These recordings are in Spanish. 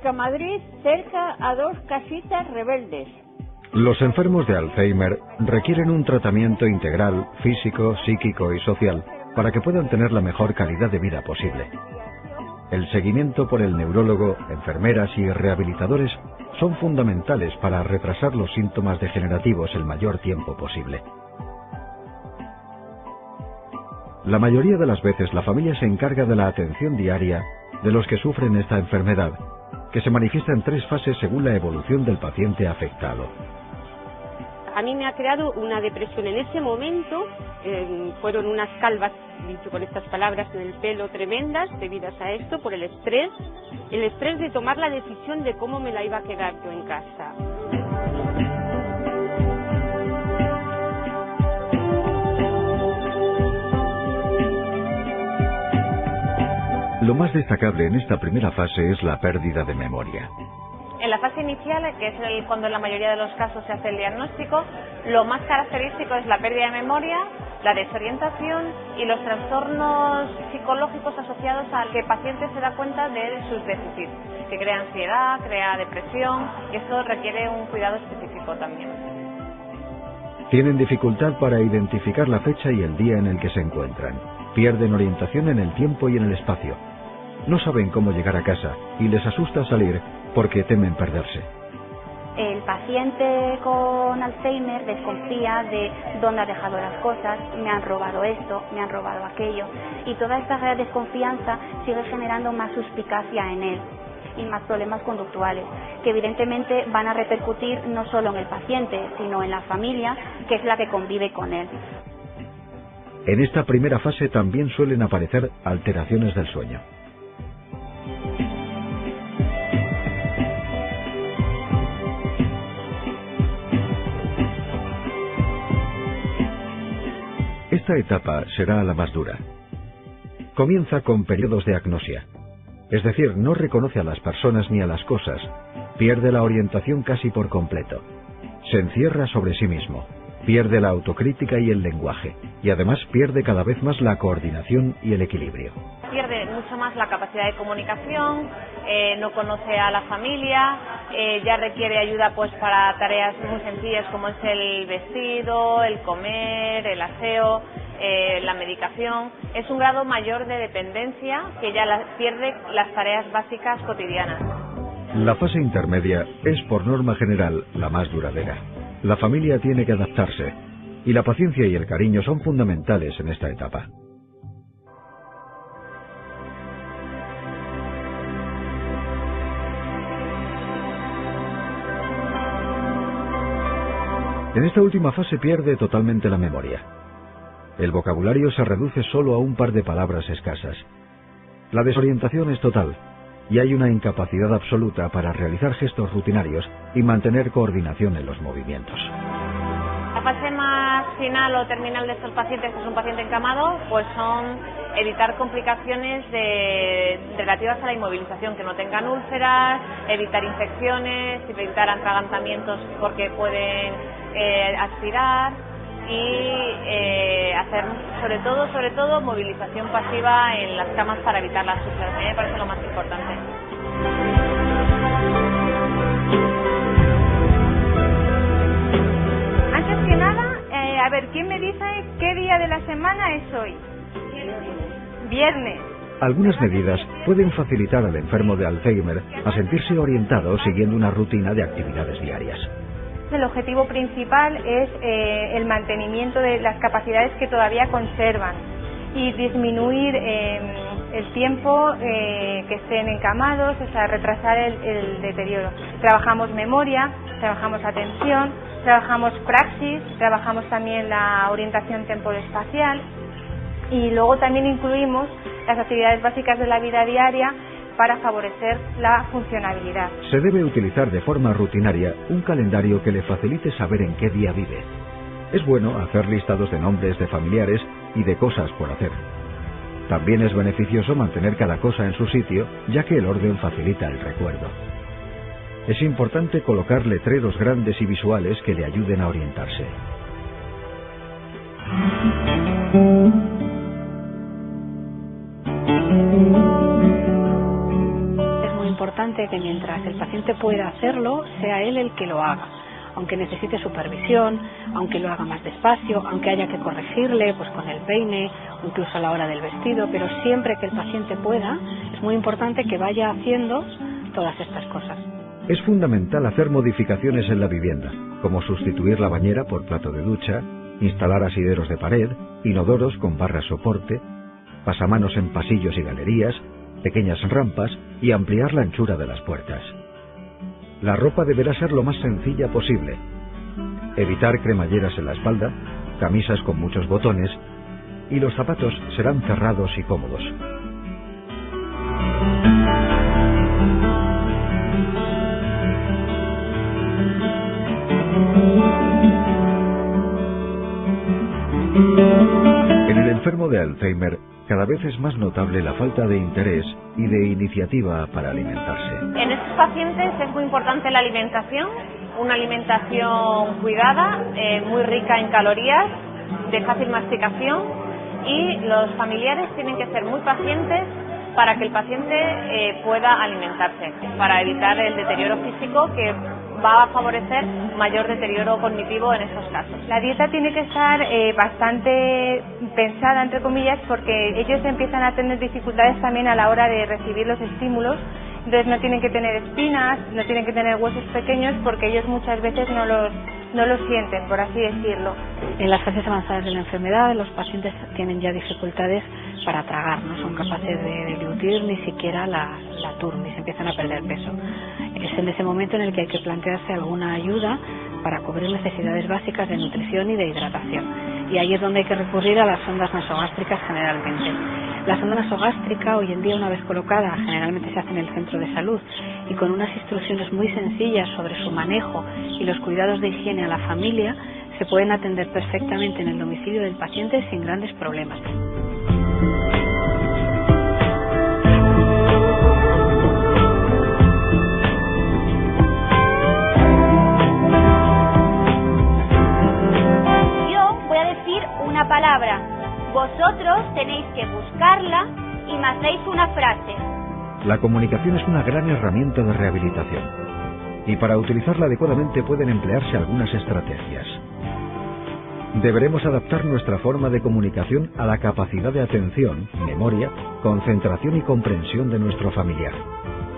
Mercamadrid, cerca a 2 casitas rebeldes. Los enfermos de Alzheimer requieren un tratamiento integral, físico, psíquico y social, para que puedan tener la mejor calidad de vida posible. El seguimiento por el neurólogo, enfermeras y rehabilitadores son fundamentales para retrasar los síntomas degenerativos el mayor tiempo posible. La mayoría de las veces la familia se encarga de la atención diaria de los que sufren esta enfermedad, que se manifiesta en 3 fases según la evolución del paciente afectado. A mí me ha creado una depresión en ese momento, fueron unas calvas, dicho con estas palabras, en el pelo tremendas, debidas a esto, por el estrés de tomar la decisión de cómo me la iba a quedar yo en casa. Lo más destacable en esta primera fase es la pérdida de memoria. En la fase inicial, que es cuando en la mayoría de los casos se hace el diagnóstico, lo más característico es la pérdida de memoria, la desorientación y los trastornos psicológicos asociados al que el paciente se da cuenta de sus déficits, que crea ansiedad, crea depresión, y esto requiere un cuidado específico también. Tienen dificultad para identificar la fecha y el día en el que se encuentran. Pierden orientación en el tiempo y en el espacio. No saben cómo llegar a casa y les asusta salir porque temen perderse. El paciente con Alzheimer desconfía de dónde ha dejado las cosas, me han robado esto, me han robado aquello, y toda esta desconfianza sigue generando más suspicacia en él y más problemas conductuales, que evidentemente van a repercutir no solo en el paciente, sino en la familia, que es la que convive con él. En esta primera fase también suelen aparecer alteraciones del sueño. Esta etapa será la más dura. Comienza con periodos de agnosia, es decir, no reconoce a las personas ni a las cosas, pierde la orientación casi por completo, se encierra sobre sí mismo, pierde la autocrítica y el lenguaje, y además pierde cada vez más la coordinación y el equilibrio. Pierde mucho más la capacidad de comunicación, no conoce a la familia, ya requiere ayuda pues para tareas muy sencillas como es el vestido, el comer, el aseo, la medicación. Es un grado mayor de dependencia que ya pierde las tareas básicas cotidianas. La fase intermedia es por norma general la más duradera. La familia tiene que adaptarse y la paciencia y el cariño son fundamentales en esta etapa. En esta última fase pierde totalmente la memoria. El vocabulario se reduce solo a un par de palabras escasas. La desorientación es total y hay una incapacidad absoluta para realizar gestos rutinarios y mantener coordinación en los movimientos. La fase más final o terminal de estos pacientes, que es un paciente encamado, pues son evitar complicaciones relativas a la inmovilización, que no tengan úlceras, evitar infecciones, evitar atragantamientos porque pueden aspirar y hacer sobre todo movilización pasiva en las camas para evitar las úlceras. A mí me parece lo más importante. Antes que nada, a ver, ¿quién me dice qué día de la semana es hoy? Viernes. Algunas medidas pueden facilitar al enfermo de Alzheimer a sentirse orientado siguiendo una rutina de actividades diarias. El objetivo principal es el mantenimiento de las capacidades que todavía conservan y disminuir el tiempo que estén encamados, o sea, retrasar el deterioro. Trabajamos memoria, trabajamos atención, trabajamos praxis, trabajamos también la orientación temporespacial y luego también incluimos las actividades básicas de la vida diaria para favorecer la funcionabilidad. Se debe utilizar de forma rutinaria un calendario que le facilite saber en qué día vive. Es bueno hacer listados de nombres de familiares y de cosas por hacer. También es beneficioso mantener cada cosa en su sitio, ya que el orden facilita el recuerdo. Es importante colocar letreros grandes y visuales que le ayuden a orientarse. importante que mientras el paciente pueda hacerlo, sea él el que lo haga, aunque necesite supervisión, aunque lo haga más despacio, aunque haya que corregirle pues con el peine, o incluso a la hora del vestido, pero siempre que el paciente pueda, es muy importante que vaya haciendo todas estas cosas. Es fundamental hacer modificaciones en la vivienda, como sustituir la bañera por plato de ducha, instalar asideros de pared, inodoros con barras soporte, pasamanos en pasillos y galerías, pequeñas rampas y ampliar la anchura de las puertas. La ropa deberá ser lo más sencilla posible. Evitar cremalleras en la espalda, camisas con muchos botones y los zapatos serán cerrados y cómodos. En el enfermo de Alzheimer, cada vez es más notable la falta de interés y de iniciativa para alimentarse. En estos pacientes es muy importante la alimentación, una alimentación cuidada, muy rica en calorías, de fácil masticación, y los familiares tienen que ser muy pacientes para que el paciente pueda alimentarse, para evitar el deterioro físico que va a favorecer mayor deterioro cognitivo en esos casos. La dieta tiene que estar bastante pensada, entre comillas, porque ellos empiezan a tener dificultades también a la hora de recibir los estímulos. Entonces no tienen que tener espinas, no tienen que tener huesos pequeños, porque ellos muchas veces no los sienten, por así decirlo. En las fases avanzadas de la enfermedad, los pacientes tienen ya dificultades para tragar, no son capaces de deglutir ni siquiera la turmis, empiezan a perder peso. Es en ese momento en el que hay que plantearse alguna ayuda para cubrir necesidades básicas de nutrición y de hidratación. Y ahí es donde hay que recurrir a las sondas nasogástricas generalmente. La sonda nasogástrica, hoy en día, una vez colocada, generalmente se hace en el centro de salud y con unas instrucciones muy sencillas sobre su manejo y los cuidados de higiene a la familia, se pueden atender perfectamente en el domicilio del paciente sin grandes problemas. Yo voy a decir una palabra. Vosotros tenéis que buscarla y me hacéis una frase. La comunicación es una gran herramienta de rehabilitación y para utilizarla adecuadamente pueden emplearse algunas estrategias. Deberemos adaptar nuestra forma de comunicación a la capacidad de atención, memoria, concentración y comprensión de nuestro familiar.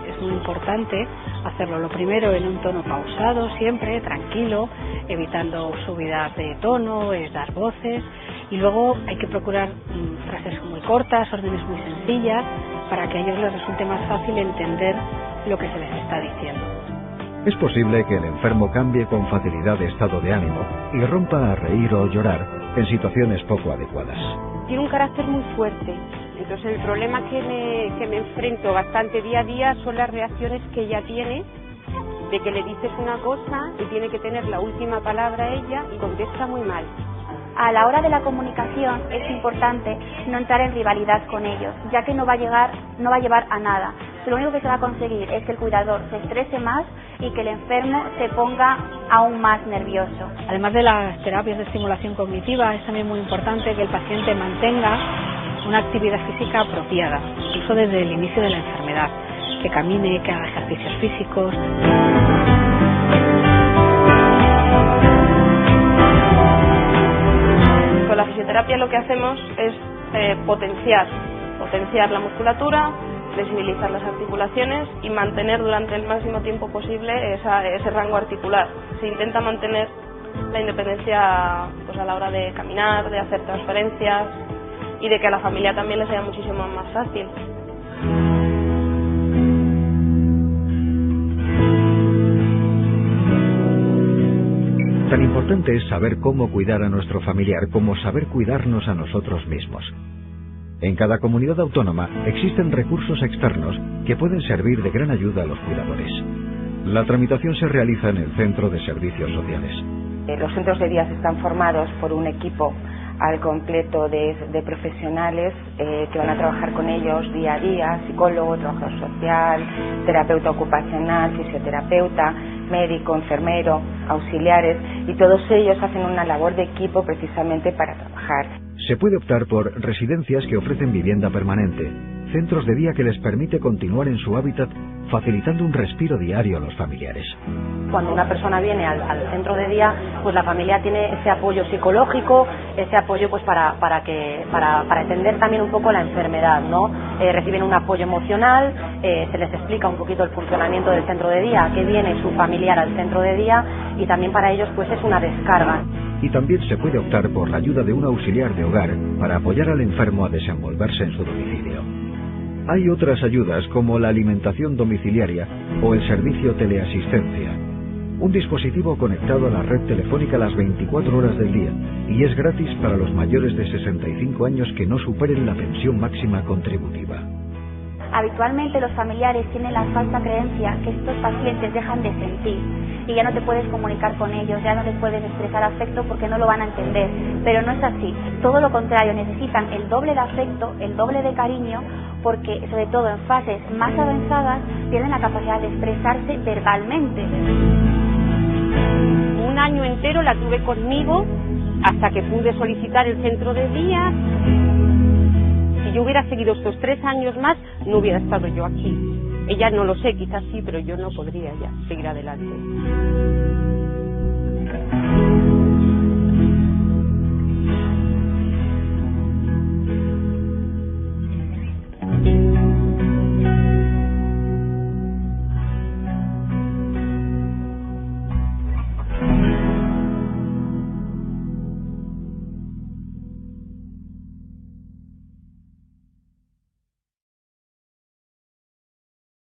Es muy importante hacerlo lo primero en un tono pausado, siempre tranquilo, evitando subidas de tono, dar voces, y luego hay que procurar frases muy cortas, órdenes muy sencillas, para que a ellos les resulte más fácil entender lo que se les está diciendo. Es posible que el enfermo cambie con facilidad de estado de ánimo y rompa a reír o llorar en situaciones poco adecuadas. Tiene un carácter muy fuerte, entonces el problema que me enfrento bastante día a día son las reacciones que ella tiene, de que le dices una cosa y tiene que tener la última palabra ella y contesta muy mal. A la hora de la comunicación es importante no entrar en rivalidad con ellos, ya que no va a llevar a nada. Lo único que se va a conseguir es que el cuidador se estrese más y que el enfermo se ponga aún más nervioso. Además de las terapias de estimulación cognitiva, es también muy importante que el paciente mantenga una actividad física apropiada, incluso desde el inicio de la enfermedad, que camine, que haga ejercicios físicos. Con la fisioterapia lo que hacemos es potenciar la musculatura, flexibilizar las articulaciones y mantener durante el máximo tiempo posible ese rango articular. Se intenta mantener la independencia pues, a la hora de caminar, de hacer transferencias y de que a la familia también le sea muchísimo más fácil. Tan importante es saber cómo cuidar a nuestro familiar como saber cuidarnos a nosotros mismos. En cada comunidad autónoma existen recursos externos que pueden servir de gran ayuda a los cuidadores. La tramitación se realiza en el Centro de Servicios Sociales. Los centros de días están formados por un equipo al completo de profesionales que van a trabajar con ellos día a día, psicólogo, trabajador social, terapeuta ocupacional, fisioterapeuta, médico, enfermero, auxiliares, y todos ellos hacen una labor de equipo precisamente para trabajar. Se puede optar por residencias que ofrecen vivienda permanente, centros de día que les permite continuar en su hábitat, facilitando un respiro diario a los familiares. Cuando una persona viene al centro de día, pues la familia tiene ese apoyo psicológico, ese apoyo pues para entender también un poco la enfermedad, ¿no? Reciben un apoyo emocional, se les explica un poquito el funcionamiento del centro de día, a qué viene su familiar al centro de día, y también para ellos pues es una descarga. Y también se puede optar por la ayuda de un auxiliar de hogar para apoyar al enfermo a desenvolverse en su domicilio. Hay otras ayudas como la alimentación domiciliaria o el servicio teleasistencia, un dispositivo conectado a la red telefónica las 24 horas del día, y es gratis para los mayores de 65 años que no superen la pensión máxima contributiva. Habitualmente los familiares tienen la falsa creencia que estos pacientes dejan de sentir y ya no te puedes comunicar con ellos, ya no les puedes expresar afecto porque no lo van a entender, pero no es así, todo lo contrario, necesitan el doble de afecto, el doble de cariño, porque sobre todo en fases más avanzadas tienen la capacidad de expresarse verbalmente. Un año entero la tuve conmigo hasta que pude solicitar el centro de día. Si yo hubiera seguido estos 3 años más, no hubiera estado yo aquí. Ella no lo sé, quizás sí, pero yo no podría ya seguir adelante.